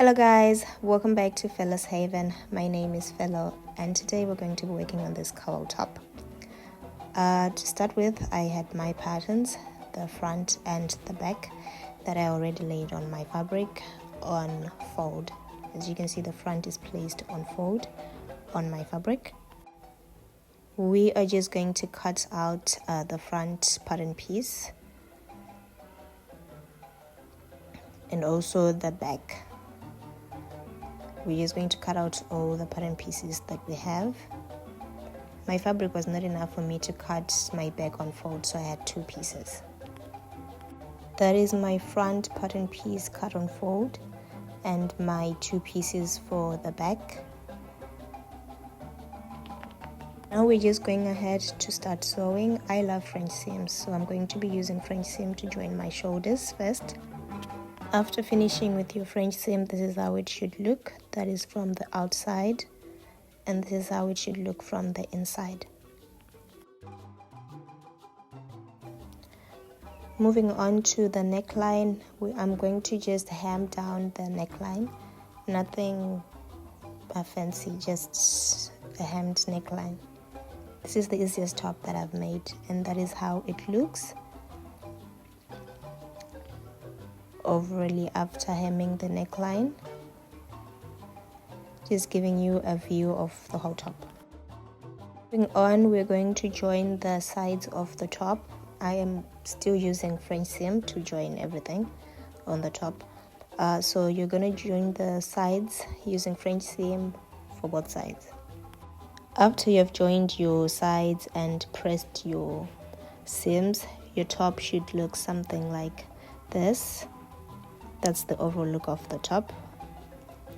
Hello guys, welcome back to Fella's Haven. My name is Fella and today we're going to be working on this cowl top. To start with, I had my patterns, the front and the back, that I already laid on my fabric on fold. As you can see, the front is placed on fold on my fabric. We are just going to cut out the front pattern piece and also the back. We're just going to cut out all the pattern pieces that we have. My fabric was not enough for me to cut my back on fold, so I had two pieces. That is my front pattern piece cut on fold and my two pieces for the back. Now we're just going ahead to start sewing. I love French seams, so I'm going to be using French seam to join my shoulders first. After finishing with your French seam, this is how it should look. That is from the outside, and this is how it should look from the inside. Moving on to the neckline, I'm going to just hem down the neckline. Nothing fancy, just a hemmed neckline. This is the easiest top that I've made, and that is how it looks overally after hemming the neckline, just giving you a view of the whole top. Moving on, we're going to join the sides of the top. I am still using French seam to join everything on the top, so you're going to join the sides using French seam for both sides. After you've joined your sides and pressed your seams, your top should look something like this. That's the overall look of the top.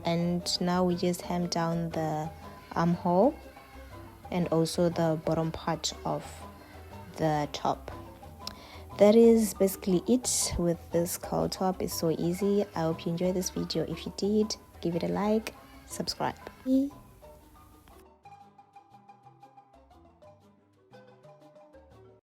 And now we just hem down the armhole and also the bottom part of the top. That is basically it with this cowl top. It's so easy. I hope you enjoyed this video. If you did, give it a like, subscribe.